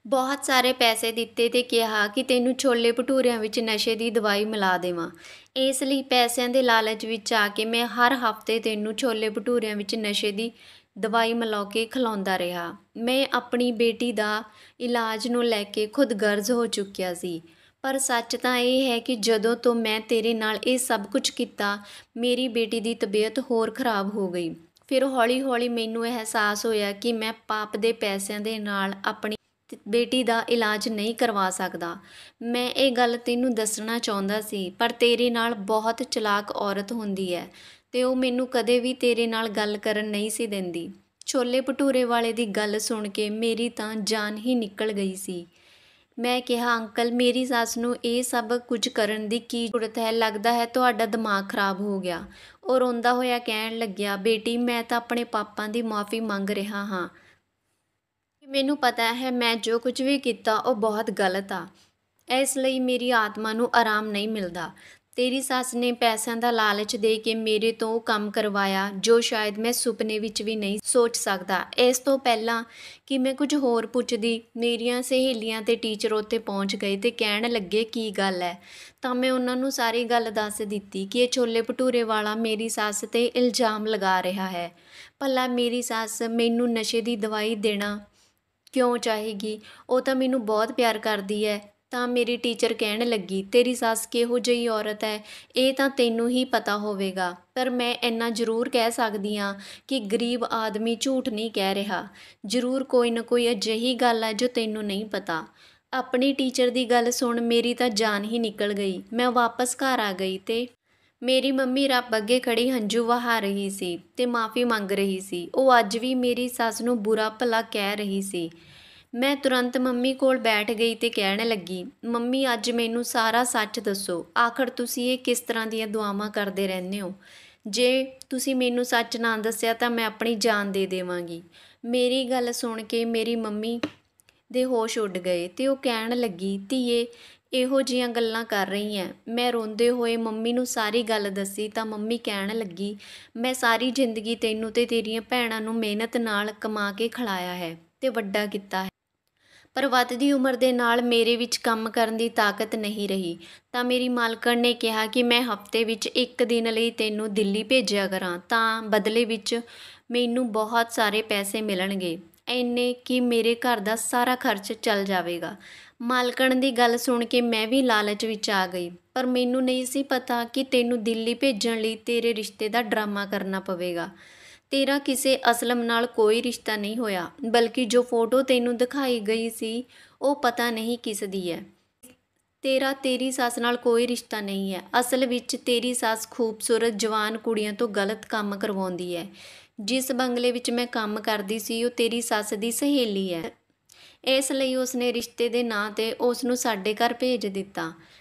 ਬਹੁਤ ਸਾਰੇ ਪੈਸੇ ਦਿੱਤੇ ਤੇ ਕਿਹਾ ਕਿ ਤੈਨੂੰ ਛੋਲੇ ਭਟੂਰਿਆਂ ਵਿੱਚ ਨਸ਼ੇ ਦੀ ਦਵਾਈ ਮਿਲਾ ਦੇਵਾਂ। ਇਸ ਲਈ ਪੈਸਿਆਂ ਦੇ ਲਾਲਚ ਵਿੱਚ ਆ ਕੇ ਮੈਂ ਹਰ ਹਫ਼ਤੇ ਤੈਨੂੰ ਛੋਲੇ ਭਟੂਰਿਆਂ ਵਿੱਚ ਨਸ਼ੇ ਦੀ ਦਵਾਈ ਮਿਲਾ ਕੇ ਖਿਲਾਉਂਦਾ ਰਿਹਾ। ਮੈਂ ਆਪਣੀ ਬੇਟੀ ਦਾ ਇਲਾਜ ਨੂੰ ਲੈ ਕੇ ਖੁਦ ਗਰਜ਼ ਹੋ ਚੁੱਕਿਆ ਸੀ। ਪਰ ਸੱਚ ਤਾਂ ਇਹ ਹੈ ਕਿ ਜਦੋਂ ਤੋਂ ਮੈਂ ਤੇਰੇ ਨਾਲ ਇਹ ਸਭ ਕੁਝ ਕੀਤਾ ਮੇਰੀ ਬੇਟੀ ਦੀ ਤਬੀਅਤ ਹੋਰ ਖਰਾਬ ਹੋ ਗਈ। ਫਿਰ ਹੌਲੀ ਮੈਨੂੰ ਅਹਿਸਾਸ ਹੋਇਆ ਕਿ ਮੈਂ ਪਾਪ ਦੇ ਪੈਸਿਆਂ ਦੇ ਨਾਲ ਆਪਣੀ ਬੇਟੀ ਦਾ ਇਲਾਜ ਨਹੀਂ ਕਰਵਾ ਸਕਦਾ। ਮੈਂ ਇਹ ਗੱਲ ਤੈਨੂੰ ਦੱਸਣਾ ਚਾਹੁੰਦਾ ਸੀ, ਪਰ ਤੇਰੇ ਨਾਲ ਬਹੁਤ ਚਲਾਕ ਔਰਤ ਹੁੰਦੀ ਹੈ ਤੇ ਉਹ ਮੈਨੂੰ ਕਦੇ ਵੀ ਤੇਰੇ ਨਾਲ ਗੱਲ ਕਰਨ ਨਹੀਂ ਸੀ ਦਿੰਦੀ। ਛੋਲੇ ਭਟੂਰੇ ਵਾਲੇ ਦੀ ਗੱਲ ਸੁਣ ਕੇ ਮੇਰੀ ਤਾਂ ਜਾਨ ਹੀ ਨਿਕਲ ਗਈ ਸੀ। ਮੈਂ ਕਿਹਾ, ਅੰਕਲ ਮੇਰੀ ਸੱਸ ਨੂੰ ਇਹ ਸਭ ਕੁਝ ਕਰਨ ਦੀ ਕੀ ਜ਼ਰੂਰਤ ਹੈ, ਲੱਗਦਾ ਹੈ ਤੁਹਾਡਾ ਦਿਮਾਗ ਖਰਾਬ ਹੋ ਗਿਆ। ਉਹ ਰੋਂਦਾ ਹੋਇਆ ਕਹਿਣ ਲੱਗਿਆ, ਬੇਟੀ ਮੈਂ ਤਾਂ ਆਪਣੇ ਪਾਪਾਂ ਦੀ ਮਾਫ਼ੀ ਮੰਗ ਰਿਹਾ ਹਾਂ। ਮੈਨੂੰ ਪਤਾ ਹੈ ਮੈਂ ਜੋ ਕੁਝ ਵੀ ਕੀਤਾ ਉਹ ਬਹੁਤ ਗਲਤ ਆ। ਇਸ ਲਈ ਮੇਰੀ ਆਤਮਾ ਨੂੰ ਆਰਾਮ ਨਹੀਂ ਮਿਲਦਾ। ਤੇਰੀ ਸੱਸ ਨੇ ਪੈਸਿਆਂ ਦਾ ਲਾਲਚ ਦੇ ਕੇ ਮੇਰੇ ਤੋਂ ਉਹ ਕੰਮ ਕਰਵਾਇਆ ਜੋ ਸ਼ਾਇਦ ਮੈਂ ਸੁਪਨੇ ਵਿੱਚ ਵੀ ਨਹੀਂ ਸੋਚ ਸਕਦਾ। ਇਸ ਤੋਂ ਪਹਿਲਾਂ ਕਿ ਮੈਂ ਕੁਝ ਹੋਰ ਪੁੱਛਦੀ, ਮੇਰੀਆਂ ਸਹੇਲੀਆਂ ਤੇ ਟੀਚਰ ਉੱਥੇ ਪਹੁੰਚ ਗਏ ਤੇ ਕਹਿਣ ਲੱਗੇ ਕੀ ਗੱਲ ਹੈ। ਤਾਂ ਮੈਂ ਉਹਨਾਂ ਨੂੰ ਸਾਰੀ ਗੱਲ ਦੱਸ ਦਿੱਤੀ ਕਿ ਇਹ ਛੋਲੇ ਭਟੂਰੇ ਵਾਲਾ ਮੇਰੀ ਸੱਸ 'ਤੇ ਇਲਜ਼ਾਮ ਲਗਾ ਰਿਹਾ ਹੈ। ਭਲਾ ਮੇਰੀ ਸੱਸ ਮੈਨੂੰ ਨਸ਼ੇ ਦੀ ਦਵਾਈ ਦੇਣਾ ਕਿਉਂ ਚਾਹੇਗੀ? ਉਹ ਤਾਂ ਮੈਨੂੰ ਬਹੁਤ ਪਿਆਰ ਕਰਦੀ ਹੈ। ਤਾਂ ਮੇਰੀ ਟੀਚਰ ਕਹਿਣ ਲੱਗੀ, ਤੇਰੀ ਸੱਸ ਕਿਹੋ ਜਿਹੀ ਔਰਤ ਹੈ ਇਹ ਤਾਂ ਤੈਨੂੰ ਹੀ ਪਤਾ ਹੋਵੇਗਾ, ਪਰ ਮੈਂ ਇੰਨਾ ਜ਼ਰੂਰ ਕਹਿ ਸਕਦੀ ਹਾਂ ਕਿ ਗਰੀਬ ਆਦਮੀ ਝੂਠ ਨਹੀਂ ਕਹਿ ਰਿਹਾ। ਜ਼ਰੂਰ ਕੋਈ ਨਾ ਕੋਈ ਅਜਿਹੀ ਗੱਲ ਹੈ ਜੋ ਤੈਨੂੰ ਨਹੀਂ ਪਤਾ। ਆਪਣੀ ਟੀਚਰ ਦੀ ਗੱਲ ਸੁਣ ਮੇਰੀ ਤਾਂ ਜਾਨ ਹੀ ਨਿਕਲ ਗਈ। ਮੈਂ ਵਾਪਸ ਘਰ ਆ ਗਈ ਤੇ ਮੇਰੀ ਮੰਮੀ ਰੱਬ ਅੱਗੇ ਖੜੀ ਹੰਝੂ ਵਹਾ ਰਹੀ ਸੀ ਤੇ ਮਾਫ਼ੀ ਮੰਗ ਰਹੀ ਸੀ। ਉਹ ਅੱਜ ਵੀ ਮੇਰੀ ਸੱਸ ਨੂੰ ਬੁਰਾ ਭਲਾ ਕਹਿ ਰਹੀ ਸੀ। ਮੈਂ ਤੁਰੰਤ ਮੰਮੀ ਕੋਲ ਬੈਠ ਗਈ ਤੇ ਕਹਿਣ ਲੱਗੀ, ਮੰਮੀ ਅੱਜ ਮੈਨੂੰ ਸਾਰਾ ਸੱਚ ਦੱਸੋ। ਆਖਰ ਤੁਸੀਂ ਇਹ ਕਿਸ ਤਰ੍ਹਾਂ ਦੀਆਂ ਦੁਆਵਾਂ ਕਰਦੇ ਰਹਿੰਦੇ ਹੋ? ਜੇ ਤੁਸੀਂ ਮੈਨੂੰ ਸੱਚ ਨਾ ਦੱਸਿਆ ਤਾਂ ਮੈਂ ਆਪਣੀ ਜਾਨ ਦੇ ਦੇਵਾਂਗੀ। ਮੇਰੀ ਗੱਲ ਸੁਣ ਕੇ ਮੇਰੀ ਮੰਮੀ ਦੇ ਹੋਸ਼ ਉੱਡ ਗਏ ਤੇ ਉਹ ਕਹਿਣ ਲੱਗੀ, ਧੀਏ ਇਹੋ ਜਿਹੀਆਂ ਗੱਲਾਂ ਕਰ ਰਹੀ ਐ। ਮੈਂ ਰੋਂਦੇ ਹੋਏ ਮੰਮੀ ਨੂੰ ਸਾਰੀ ਗੱਲ ਦੱਸੀ ਤਾਂ ਮੰਮੀ ਕਹਿਣ ਲੱਗੀ, ਮੈਂ ਸਾਰੀ ਜ਼ਿੰਦਗੀ ਤੈਨੂੰ ਤੇ ਤੇਰੀਆਂ ਭੈਣਾਂ ਨੂੰ ਮਿਹਨਤ ਨਾਲ ਕਮਾ ਕੇ ਖਿਲਾਇਆ ਹੈ ਤੇ ਵੱਡਾ ਕੀਤਾ ਹੈ, ਪਰ ਵੱਧਦੀ ਉਮਰ ਦੇ ਨਾਲ ਮੇਰੇ ਵਿੱਚ ਕੰਮ ਕਰਨ ਦੀ ਤਾਕਤ ਨਹੀਂ ਰਹੀ। ਤਾਂ ਮੇਰੀ ਮਾਲਕਣ ਨੇ ਕਿਹਾ ਕਿ ਮੈਂ ਹਫ਼ਤੇ ਵਿੱਚ 1 ਦਿਨ ਲਈ ਤੈਨੂੰ ਦਿੱਲੀ ਭੇਜਿਆ ਕਰਾਂ, ਤਾਂ ਬਦਲੇ ਵਿੱਚ ਮੈਨੂੰ ਬਹੁਤ ਸਾਰੇ ਪੈਸੇ ਮਿਲਣਗੇ, ਇੰਨੇ ਕਿ ਮੇਰੇ ਘਰ ਦਾ ਸਾਰਾ ਖਰਚ ਚੱਲ ਜਾਵੇਗਾ। ਮਾਲਕਣ ਦੀ ਗੱਲ ਸੁਣ ਕੇ ਮੈਂ ਵੀ ਲਾਲਚ ਵਿੱਚ ਆ ਗਈ, ਪਰ ਮੈਨੂੰ ਨਹੀਂ ਸੀ ਪਤਾ ਕਿ ਤੈਨੂੰ ਦਿੱਲੀ ਭੇਜਣ ਲਈ ਤੇਰੇ ਰਿਸ਼ਤੇ ਦਾ ਡਰਾਮਾ ਕਰਨਾ ਪਵੇਗਾ। ਤੇਰਾ ਕਿਸੇ ਅਸਲਮ ਨਾਲ ਕੋਈ ਰਿਸ਼ਤਾ ਨਹੀਂ ਹੋਇਆ, ਬਲਕਿ ਜੋ ਫੋਟੋ ਤੈਨੂੰ ਦਿਖਾਈ ਗਈ ਸੀ ਉਹ ਪਤਾ ਨਹੀਂ ਕਿਸ ਦੀ ਹੈ। ਤੇਰਾ ਤੇਰੀ ਸੱਸ ਨਾਲ ਕੋਈ ਰਿਸ਼ਤਾ ਨਹੀਂ ਹੈ। ਅਸਲ ਵਿੱਚ ਤੇਰੀ ਸੱਸ ਖੂਬਸੂਰਤ ਜਵਾਨ ਕੁੜੀਆਂ ਤੋਂ ਗਲਤ ਕੰਮ ਕਰਵਾਉਂਦੀ ਹੈ। ਜਿਸ ਬੰਗਲੇ ਵਿੱਚ ਮੈਂ ਕੰਮ ਕਰਦੀ ਸੀ ਉਹ ਤੇਰੀ ਸੱਸ ਦੀ ਸਹੇਲੀ ਹੈ। ਇਸ ਲਈ ਉਸਨੇ ਰਿਸ਼ਤੇ ਦੇ ਨਾਂ 'ਤੇ ਉਸ ਨੂੰ ਸਾਡੇ ਘਰ ਭੇਜ ਦਿੱਤਾ।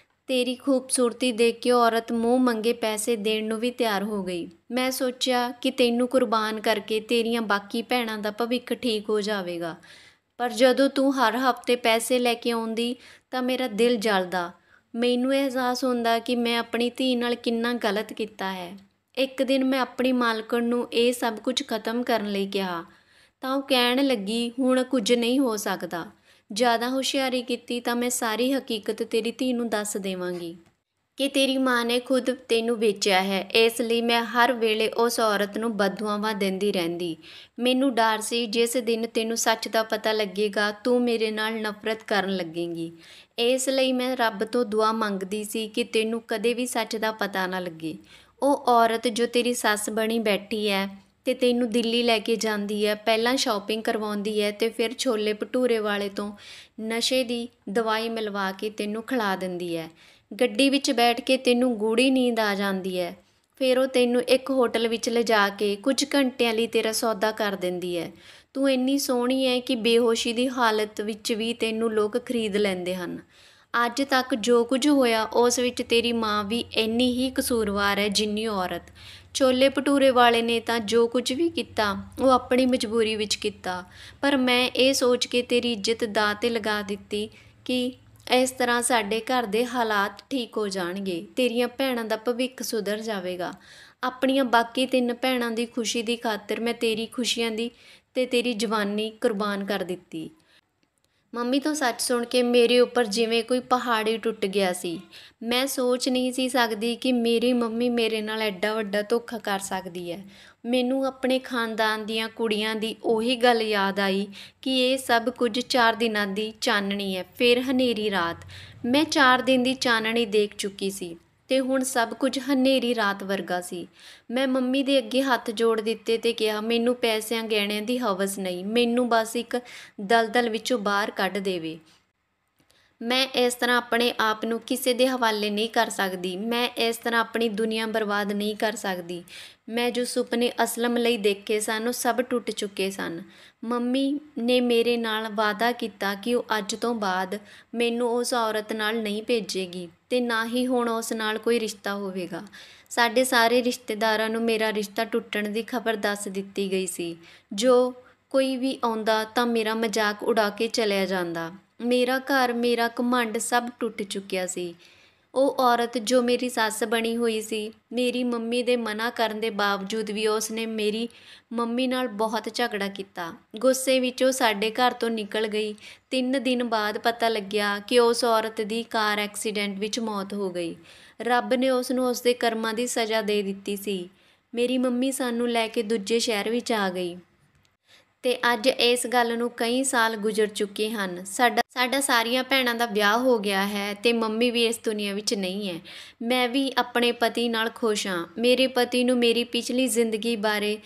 ਤੇਰੀ ਖੂਬਸੂਰਤੀ ਦੇਖ ਕੇ ਔਰਤ ਮੂੰਹ ਮੰਗੇ ਪੈਸੇ ਦੇਣ ਨੂੰ ਵੀ ਤਿਆਰ ਹੋ ਗਈ। ਮੈਂ ਸੋਚਿਆ ਕਿ ਤੈਨੂੰ ਕੁਰਬਾਨ ਕਰਕੇ ਤੇਰੀਆਂ ਬਾਕੀ ਭੈਣਾਂ ਦਾ ਭਵਿੱਖ ਠੀਕ ਹੋ ਜਾਵੇਗਾ, ਪਰ ਜਦੋਂ ਤੂੰ ਹਰ ਹਫ਼ਤੇ ਪੈਸੇ ਲੈ ਕੇ ਆਉਂਦੀ ਤਾਂ ਮੇਰਾ ਦਿਲ ਜਲਦਾ। ਮੈਨੂੰ ਅਹਿਸਾਸ ਹੁੰਦਾ ਕਿ ਮੈਂ ਆਪਣੀ ਧੀ ਨਾਲ ਕਿੰਨਾ ਗਲਤ ਕੀਤਾ ਹੈ। ਇੱਕ ਦਿਨ ਮੈਂ ਆਪਣੀ ਮਾਲਕਣ ਨੂੰ ਇਹ ਸਭ ਕੁਝ ਖਤਮ ਕਰਨ ਲਈ ਕਿਹਾ ਤਾਂ ਉਹ ਕਹਿਣ ਲੱਗੀ, ਹੁਣ ਕੁਝ ਨਹੀਂ ਹੋ ਸਕਦਾ। ਜ਼ਿਆਦਾ ਹੁਸ਼ਿਆਰੀ ਕੀਤੀ ਤਾਂ ਮੈਂ ਸਾਰੀ ਹਕੀਕਤ ਤੇਰੀ ਧੀ ਨੂੰ ਦੱਸ ਦੇਵਾਂਗੀ ਕਿ ਤੇਰੀ ਮਾਂ ਨੇ ਖੁਦ ਤੈਨੂੰ ਵੇਚਿਆ ਹੈ। ਇਸ ਲਈ ਮੈਂ ਹਰ ਵੇਲੇ ਉਸ ਔਰਤ ਨੂੰ ਬਦਦੁਆਵਾਂ ਦਿੰਦੀ ਰਹਿੰਦੀ। ਮੈਨੂੰ ਡਰ ਸੀ ਜਿਸ ਦਿਨ ਤੈਨੂੰ ਸੱਚ ਦਾ ਪਤਾ ਲੱਗੇਗਾ ਤੂੰ ਮੇਰੇ ਨਾਲ ਨਫ਼ਰਤ ਕਰਨ ਲੱਗੇਂਗੀ। ਇਸ ਲਈ ਮੈਂ ਰੱਬ ਤੋਂ ਦੁਆ ਮੰਗਦੀ ਸੀ ਕਿ ਤੈਨੂੰ ਕਦੇ ਵੀ ਸੱਚ ਦਾ ਪਤਾ ਨਾ ਲੱਗੇ। ਉਹ ਔਰਤ ਜੋ ਤੇਰੀ ਸੱਸ ਬਣੀ ਬੈਠੀ ਹੈ ਤੇ ਤੈਨੂੰ ਦਿੱਲੀ ਲੈ ਕੇ ਜਾਂਦੀ ਹੈ, ਪਹਿਲਾਂ ਸ਼ਾਪਿੰਗ ਕਰਵਾਉਂਦੀ ਹੈ ਤੇ ਫਿਰ ਛੋਲੇ ਭਟੂਰੇ ਵਾਲੇ ਤੋਂ ਨਸ਼ੇ ਦੀ ਦਵਾਈ ਮਿਲਵਾ ਕੇ ਤੈਨੂੰ ਖਿਲਾ ਦਿੰਦੀ ਹੈ। ਗੱਡੀ ਵਿੱਚ ਬੈਠ ਕੇ ਤੈਨੂੰ ਗੂੜ੍ਹੀ ਨੀਂਦ ਆ ਜਾਂਦੀ ਹੈ। ਫਿਰ ਉਹ ਤੈਨੂੰ ਇੱਕ ਹੋਟਲ ਵਿੱਚ ਲਿਜਾ ਕੇ ਕੁਝ ਘੰਟਿਆਂ ਲਈ ਤੇਰਾ ਸੌਦਾ ਕਰ ਦਿੰਦੀ ਹੈ। ਤੂੰ ਇੰਨੀ ਸੋਹਣੀ ਹੈ ਕਿ ਬੇਹੋਸ਼ੀ ਦੀ ਹਾਲਤ ਵਿੱਚ ਵੀ ਤੈਨੂੰ ਲੋਕ ਖਰੀਦ ਲੈਂਦੇ ਹਨ। ਅੱਜ ਤੱਕ ਜੋ ਕੁਝ ਹੋਇਆ ਉਸ ਵਿੱਚ ਤੇਰੀ ਮਾਂ ਵੀ ਇੰਨੀ ਹੀ ਕਸੂਰਵਾਰ ਹੈ ਜਿੰਨੀ ਔਰਤ। ਛੋਲੇ ਭਟੂਰੇ ਵਾਲੇ ਨੇ ਤਾਂ ਜੋ ਕੁਝ ਵੀ ਕੀਤਾ ਉਹ ਆਪਣੀ ਮਜਬੂਰੀ ਵਿੱਚ ਕੀਤਾ, ਪਰ ਮੈਂ ਇਹ ਸੋਚ ਕੇ ਤੇਰੀ ਇੱਜ਼ਤ ਦਾਅ 'ਤੇ ਲਗਾ ਦਿੱਤੀ ਕਿ ਇਸ ਤਰ੍ਹਾਂ ਸਾਡੇ ਘਰ ਦੇ ਹਾਲਾਤ ਠੀਕ ਹੋ ਜਾਣਗੇ, ਤੇਰੀਆਂ ਭੈਣਾਂ ਦਾ ਭਵਿੱਖ ਸੁਧਰ ਜਾਵੇਗਾ। ਆਪਣੀਆਂ ਬਾਕੀ 3 ਭੈਣਾਂ ਦੀ ਖੁਸ਼ੀ ਦੀ ਖਾਤਰ ਮੈਂ ਤੇਰੀ ਖੁਸ਼ੀਆਂ ਦੀ ਤੇ ਤੇਰੀ ਜਵਾਨੀ ਕੁਰਬਾਨ ਕਰ ਦਿੱਤੀ। ਮੰਮੀ ਤੋਂ ਸੱਚ ਸੁਣ ਕੇ ਮੇਰੇ ਉੱਪਰ ਜਿਵੇਂ ਕੋਈ ਪਹਾੜ ਹੀ ਟੁੱਟ ਗਿਆ ਸੀ। ਮੈਂ ਸੋਚ ਨਹੀਂ ਸੀ ਸਕਦੀ ਕਿ ਮੇਰੀ ਮੰਮੀ ਮੇਰੇ ਨਾਲ ਐਡਾ ਵੱਡਾ ਧੋਖਾ ਕਰ ਸਕਦੀ ਹੈ। ਮੈਨੂੰ ਆਪਣੇ ਖਾਨਦਾਨ ਦੀਆਂ ਕੁੜੀਆਂ ਦੀ ਉਹੀ ਗੱਲ ਯਾਦ ਆਈ ਕਿ ਇਹ ਸਭ ਕੁਝ 4 ਦਿਨਾਂ ਦੀ ਚਾਨਣੀ ਹੈ, ਫਿਰ ਹਨੇਰੀ ਰਾਤ। ਮੈਂ 4 ਦਿਨ ਦੀ ਚਾਨਣੀ ਦੇਖ ਚੁੱਕੀ ਸੀ ਤੇ ਹੁਣ ਸਭ ਕੁਝ ਹਨੇਰੀ ਰਾਤ ਵਰਗਾ ਸੀ। ਮੈਂ ਮੰਮੀ ਦੇ ਅੱਗੇ ਹੱਥ ਜੋੜ ਦਿੱਤੇ ਤੇ ਕਿਹਾ, ਮੈਨੂੰ ਪੈਸਿਆਂ ਗਹਿਣਿਆਂ ਦੀ ਹਵਸ ਨਹੀਂ, ਮੈਨੂੰ ਬਸ ਇੱਕ ਦਲਦਲ ਵਿੱਚੋਂ ਬਾਹਰ ਕੱਢ ਦੇਵੇ। ਮੈਂ ਇਸ ਤਰ੍ਹਾਂ ਆਪਣੇ ਆਪ ਨੂੰ ਕਿਸੇ ਦੇ ਹਵਾਲੇ ਨਹੀਂ ਕਰ ਸਕਦੀ। ਮੈਂ ਇਸ ਤਰ੍ਹਾਂ ਆਪਣੀ ਦੁਨੀਆ ਬਰਬਾਦ ਨਹੀਂ ਕਰ ਸਕਦੀ। ਮੈਂ ਜੋ ਸੁਪਨੇ ਅਸਲਮ ਲਈ ਦੇਖੇ ਸਨ ਉਹ ਸਭ ਟੁੱਟ ਚੁੱਕੇ ਸਨ। ਮੰਮੀ ਨੇ ਮੇਰੇ ਨਾਲ ਵਾਅਦਾ ਕੀਤਾ ਕਿ ਉਹ ਅੱਜ ਤੋਂ ਬਾਅਦ ਮੈਨੂੰ ਉਸ ਔਰਤ ਨਾਲ ਨਹੀਂ ਭੇਜੇਗੀ ਤੇ ਨਾ ਹੀ ਹੁਣ ਉਸ ਨਾਲ ਕੋਈ ਰਿਸ਼ਤਾ ਹੋਵੇਗਾ। ਸਾਡੇ ਸਾਰੇ ਰਿਸ਼ਤੇਦਾਰਾਂ ਨੂੰ ਮੇਰਾ ਰਿਸ਼ਤਾ ਟੁੱਟਣ ਦੀ ਖਬਰ ਦੱਸ ਦਿੱਤੀ ਗਈ ਸੀ। ਜੋ ਕੋਈ ਵੀ ਆਉਂਦਾ ਤਾਂ ਮੇਰਾ ਮਜ਼ਾਕ ਉਡਾ ਕੇ ਚਲਿਆ ਜਾਂਦਾ। ਮੇਰਾ ਘਰ, ਮੇਰਾ ਘਮੰਡ ਸਭ ਟੁੱਟ ਚੁੱਕਿਆ ਸੀ। ਉਹ ਔਰਤ ਜੋ ਮੇਰੀ ਸੱਸ ਬਣੀ ਹੋਈ ਸੀ, ਮੇਰੀ ਮੰਮੀ ਦੇ ਮਨ੍ਹਾ ਕਰਨ ਦੇ ਬਾਵਜੂਦ ਵੀ ਉਸ ਨੇ ਮੇਰੀ ਮੰਮੀ ਨਾਲ ਬਹੁਤ ਝਗੜਾ ਕੀਤਾ। ਗੁੱਸੇ ਵਿੱਚ ਉਹ ਸਾਡੇ ਘਰ ਤੋਂ ਨਿਕਲ ਗਈ। 3 ਦਿਨ ਬਾਅਦ ਪਤਾ ਲੱਗਿਆ ਕਿ ਉਸ ਔਰਤ ਦੀ ਕਾਰ ਐਕਸੀਡੈਂਟ ਵਿੱਚ ਮੌਤ ਹੋ ਗਈ। ਰੱਬ ਨੇ ਉਸ ਨੂੰ ਉਸਦੇ ਕਰਮਾਂ ਦੀ ਸਜ਼ਾ ਦੇ ਦਿੱਤੀ ਸੀ। ਮੇਰੀ ਮੰਮੀ ਸਾਨੂੰ ਲੈ ਕੇ ਦੂਜੇ ਸ਼ਹਿਰ ਵਿੱਚ ਆ ਗਈ ਤੇ ਅੱਜ ਇਸ ਗੱਲ ਨੂੰ ਕਈ ਸਾਲ ਗੁਜ਼ਰ ਚੁੱਕੇ ਹਨ। ਸਾਡਾ ਸਾਰੀਆਂ ਭੈਣਾਂ ਦਾ ਵਿਆਹ ਹੋ ਗਿਆ ਹੈ ਤੇ ਮੰਮੀ ਵੀ ਇਸ ਦੁਨੀਆ ਵਿੱਚ ਨਹੀਂ ਹੈ। ਮੈਂ ਵੀ ਆਪਣੇ ਪਤੀ ਨਾਲ ਖੁਸ਼ ਹਾਂ। ਮੇਰੇ ਪਤੀ ਨੂੰ ਮੇਰੀ ਪਿਛਲੀ ਜ਼ਿੰਦਗੀ ਬਾਰੇ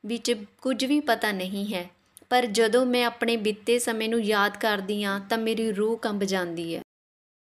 ਵਿੱਚ ਕੁਝ ਵੀ ਪਤਾ ਨਹੀਂ ਹੈ, ਪਰ ਜਦੋਂ ਮੈਂ ਆਪਣੇ ਬੀਤੇ ਸਮੇਂ ਨੂੰ ਯਾਦ ਕਰਦੀ ਹਾਂ ਤਾਂ ਮੇਰੀ ਰੂਹ ਕੰਬ ਜਾਂਦੀ ਹੈ।